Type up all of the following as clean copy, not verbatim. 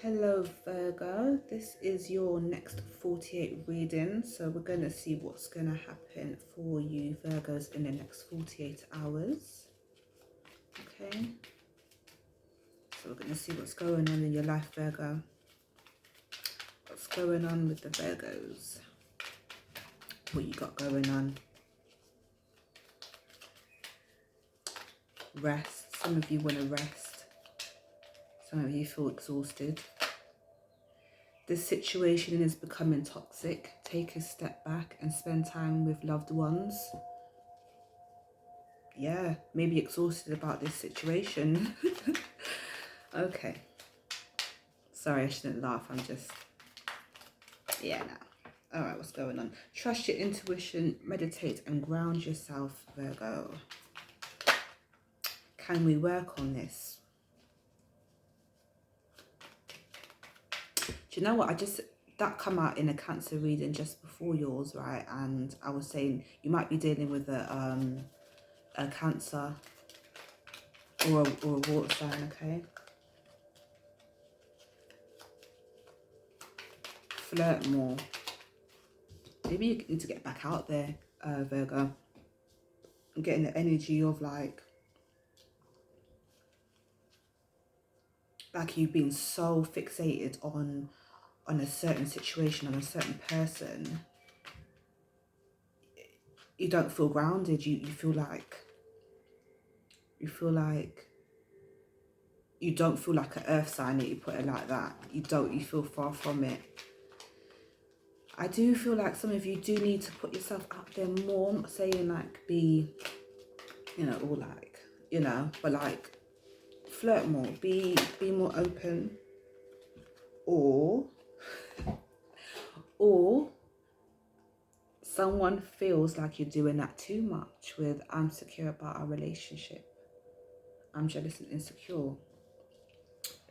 Hello Virgo, this is your next 48 reading. So we're going to see what's going to happen for you Virgos in the next 48 hours. Okay, so we're going to see what's going on in your life, Virgo. What's going on with the Virgos? What you got going on? Rest. Some of you want to rest. Some of you feel exhausted. This situation is becoming toxic. Take a step back and spend time with loved ones. Yeah, maybe exhausted about this situation. Okay. Sorry, I shouldn't laugh. I'm just... Yeah, no. Alright, what's going on? Trust your intuition, meditate and ground yourself, Virgo. Can we work on this? Do you know what? That come out in a Cancer reading just before yours, right? And I was saying you might be dealing with a Cancer or a water sign, okay? Flirt more. Maybe you need to get back out there, Virgo. I'm getting the energy of like you've been so fixated on a certain situation, on a certain person. You don't feel grounded. You feel like you don't feel like an earth sign, that you put it like that. You feel far from it. I do feel like some of you do need to put yourself out there more. I'm not saying like be, all like, but like flirt more, be more open, or someone feels like you're doing that too much with I'm secure about our relationship. I'm jealous and insecure.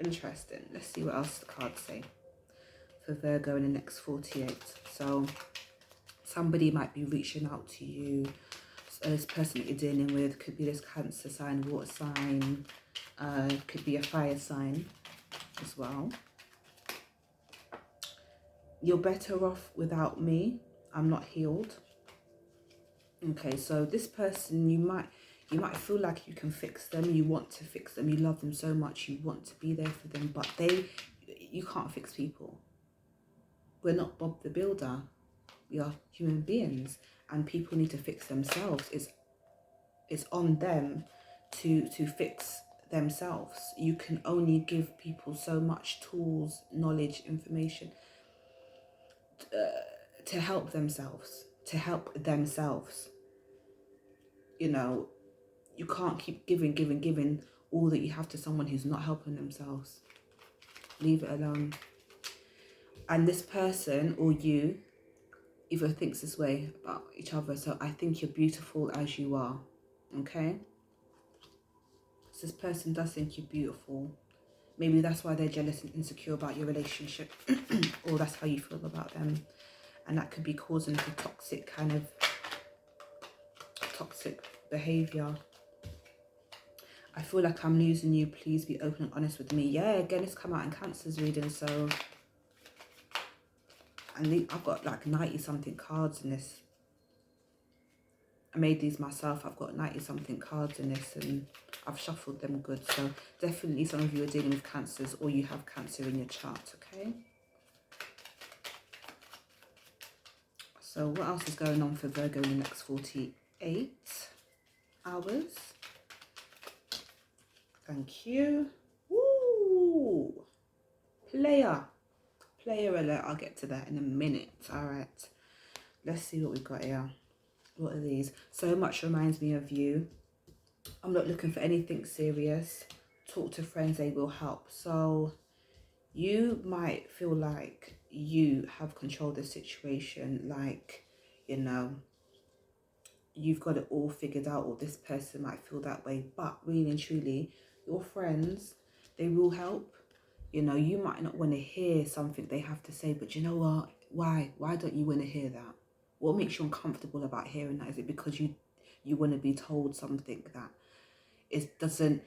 Interesting. Let's see what else the cards say for Virgo in the next 48. So somebody might be reaching out to you. So this person that you're dealing with could be this Cancer sign, water sign, could be a fire sign as well. You're better off without me. I'm not healed. Okay, so this person, you might feel like you can fix them. You want to fix them. You love them so much. You want to be there for them, but you can't fix people. We're not Bob the Builder. We are human beings, and people need to fix themselves. It's on them to fix themselves. You can only give people so much tools, knowledge, information to help themselves. You can't keep giving all that you have to someone who's not helping themselves. Leave it alone. And this person or you either thinks this way about each other. So I think you're beautiful as you are. Okay? So this person does think you're beautiful. Maybe that's why they're jealous and insecure about your relationship. Or that's how you feel about them. And that could be causing the toxic behavior. I feel like I'm losing you. Please be open and honest with me. Yeah, again, it's come out in Cancer's reading. So I've got like 90 something cards in this. I made these myself. I've got 90 something cards in this, and I've shuffled them good. So definitely some of you are dealing with Cancers, or you have Cancer in your chart, okay? So what else is going on for Virgo in the next 48 hours? Thank you. Woo! Player alert. I'll get to that in a minute. All right. Let's see what we've got here. What are these? So much reminds me of you. I'm not looking for anything serious. Talk to friends, they will help. So you might feel like you have control of the situation. Like, you've got it all figured out, or this person might feel that way. But really and truly, your friends, they will help. You might not want to hear something they have to say, but you know what? Why don't you want to hear that? What makes you uncomfortable about hearing that? Is it because you want to be told something that it doesn't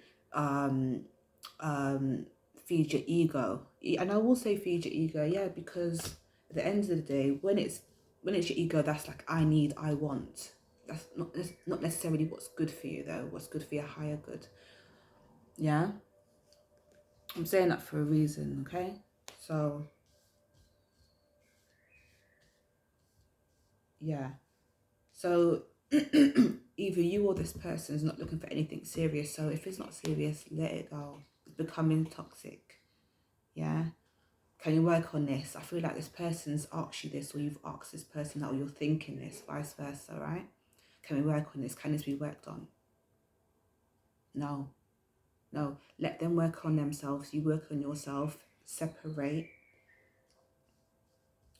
feed your ego. And I will say feed your ego, yeah, because at the end of the day, when it's your ego, that's like I need, I want. That's not necessarily what's good for you though. What's good for your higher good. Yeah, I'm saying that for a reason. Okay, so yeah, so either you or this person is not looking for anything serious. So if it's not serious, let it go. It's becoming toxic. Yeah. Can you work on this? I feel like this person's asked you this, or you've asked this person that, or you're thinking this, vice versa, right? Can we work on this? Can this be worked on? No. No. Let them work on themselves. You work on yourself. Separate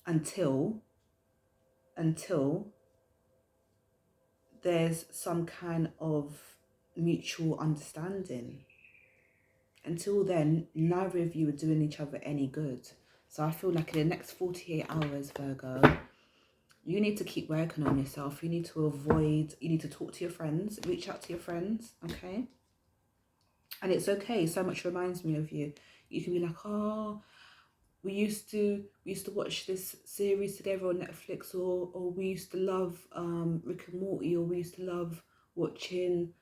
until there's some kind of mutual understanding. Until then, neither of you are doing each other any good. So I feel like in the next 48 hours, Virgo, you need to keep working on yourself. You need to talk to your friends, reach out to your friends, okay? And it's okay. So much reminds me of you. You can be like, oh, we used to watch this series together on Netflix, or we used to love Rick and Morty, or we used to love watching,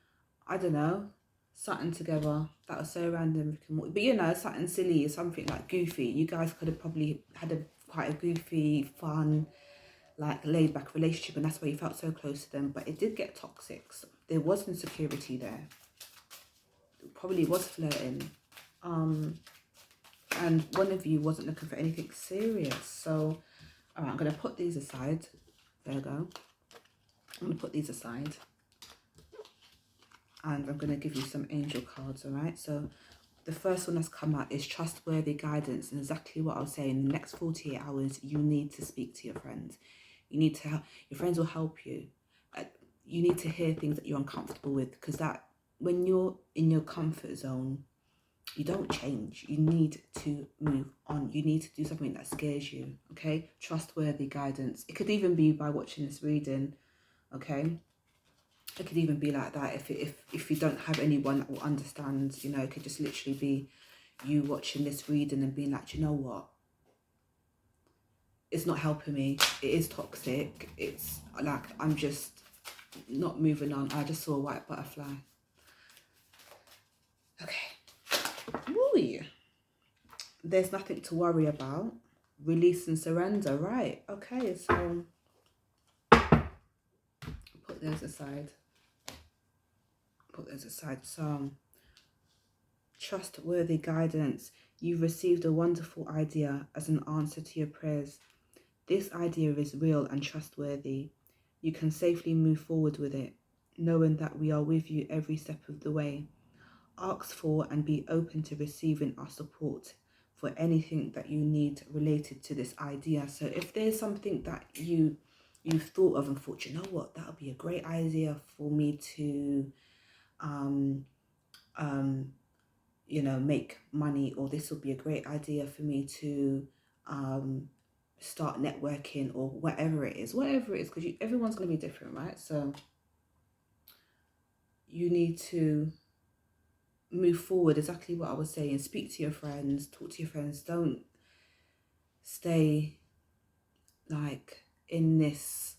I don't know, something together. That was so random, Rick and Morty. But you know, something silly, something like goofy. You guys could have probably had quite a goofy, fun, like laid back relationship, and that's why you felt so close to them. But it did get toxic. So there was insecurity there. It probably was flirting. And one of you wasn't looking for anything serious. So, all right, I'm going to put these aside. Virgo. I'm going to put these aside. And I'm going to give you some angel cards, all right? So the first one that's come out is trustworthy guidance. And exactly what I was saying, in the next 48 hours, you need to speak to your friends. You need to, your friends will help you. You need to hear things that you're uncomfortable with, because that, when you're in your comfort zone, you don't change. You need to move on. You need to do something that scares you, okay? Trustworthy guidance. It could even be by watching this reading, okay? It could even be like that. If you don't have anyone that will understand, you know, it could just literally be you watching this reading and being like, you know what? It's not helping me. It is toxic. It's like, I'm just not moving on. I just saw a white butterfly. Okay. Ooh. There's nothing to worry about. Release and surrender. Right. Okay. So put those aside. Put those aside. So trustworthy guidance. You've received a wonderful idea as an answer to your prayers. This idea is real and trustworthy. You can safely move forward with it, knowing that we are with you every step of the way. Ask for and be open to receiving our support for anything that you need related to this idea. So if there's something that you've thought of and thought, you know what, that would be a great idea for me to you know, make money, or this will be a great idea for me to start networking, or whatever it is, because everyone's going to be different, right? So you need to move forward. Exactly what I was saying. Speak to your friends, talk to your friends. Don't stay like in this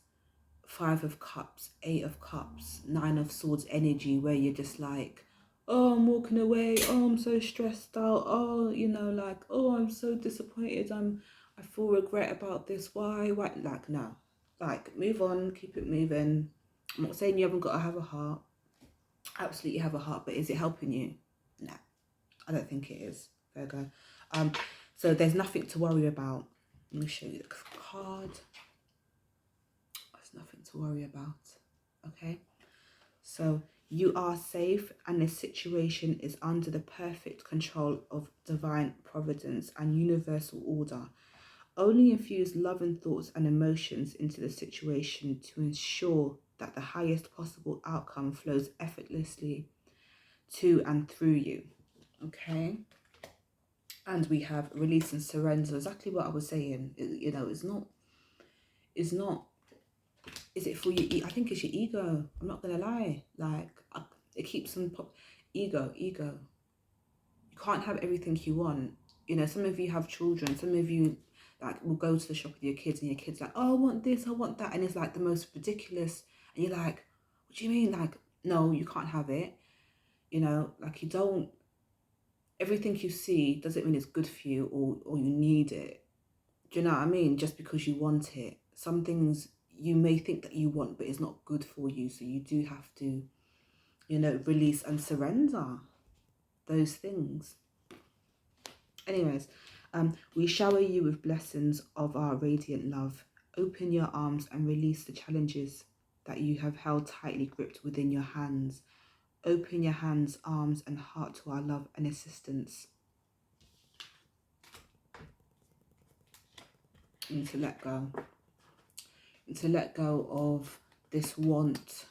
5 of Cups, 8 of Cups, 9 of Swords energy, where you're just like, oh, I'm walking away, oh, I'm so stressed out, oh, you know, like, oh, I'm so disappointed, I feel regret about this, why, like, no, like, move on, keep it moving. I'm not saying you haven't got to have a heart. Absolutely have a heart, but is it helping you? No, I don't think it is, Virgo. So there's nothing to worry about. Let me show you the card. There's nothing to worry about, okay? So you are safe, and this situation is under the perfect control of divine providence and universal order. Only infuse loving thoughts and emotions into the situation to ensure that the highest possible outcome flows effortlessly to and through you, okay? And we have release and surrender. Exactly what I was saying. You know, it's not. Is it for you? I think it's your ego. I'm not gonna lie. Like, it keeps on ego. You You can't have everything you want. You know, some of you have children, some of you like will go to the shop with your kids and your kids like, oh, I want this, I want that, and it's like the most ridiculous, and you're like, what do you mean? Like, no, you can't have it. You know, like, you don't, everything you see doesn't mean it's good for you, or you need it. Do you know what I mean? Just because you want it. Some things you may think that you want, but it's not good for you. So you do have to, you know, release and surrender those things. Anyways, we shower you with blessings of our radiant love. Open your arms and release the challenges that you have held tightly gripped within your hands. Open your hands, arms, and heart to our love and assistance. You need to let go. You need to let go of this want.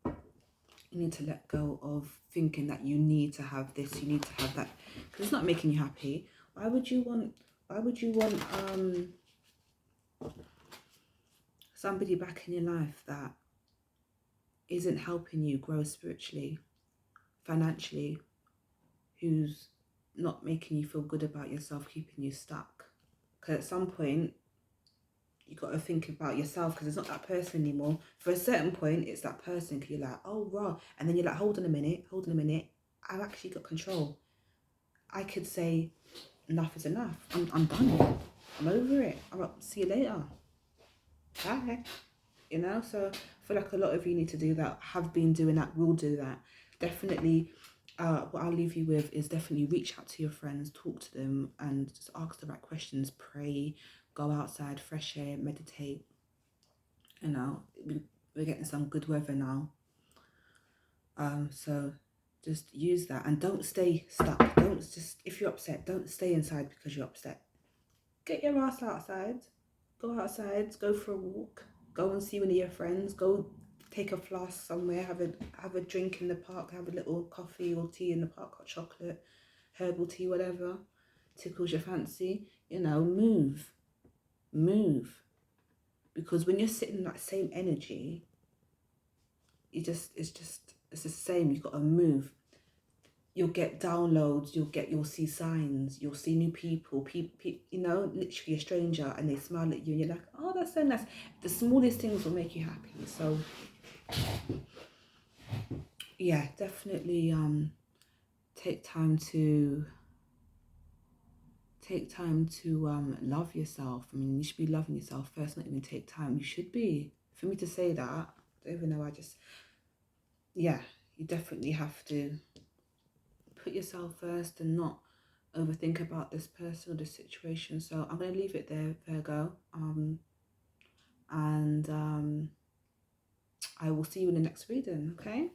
You need to let go of thinking that you need to have this, you need to have that, because it's not making you happy. Why would you want somebody back in your life that isn't helping you grow spiritually, financially, who's not making you feel good about yourself, keeping you stuck? Because at some point you got to think about yourself, because it's not that person anymore. For a certain point it's that person, because you're like, oh raw, and then you're like, hold on a minute, I've actually got control. I could say enough is enough. I'm done. I'm over it. I'll see you later. Bye. You know, so I feel like a lot of you need to do that, have been doing that, will do that. Definitely, what I'll leave you with is definitely reach out to your friends, talk to them, and just ask the right questions, pray, go outside, fresh air, meditate. You know, we're getting some good weather now. So just use that, and don't stay stuck. Don't just, if you're upset, don't stay inside because you're upset. Get your ass outside. Go outside, go for a walk, go and see one of your friends, go take a flask somewhere, have a drink in the park, have a little coffee or tea in the park, hot chocolate, herbal tea, whatever tickles your fancy. You know, move. Because when you're sitting in that same energy, it's the same. You've got to move. You'll get downloads, you'll see signs, you'll see new people, you know, literally a stranger, and they smile at you and you're like, oh, that's so nice. The smallest things will make you happy. So yeah, definitely take time to love yourself. I mean, you should be loving yourself first, not even take time. You should be. For me to say that, I don't even know, yeah, you definitely have to put yourself first and not overthink about this person or this situation. So I'm going to leave it there, Virgo. And I will see you in the next reading, okay?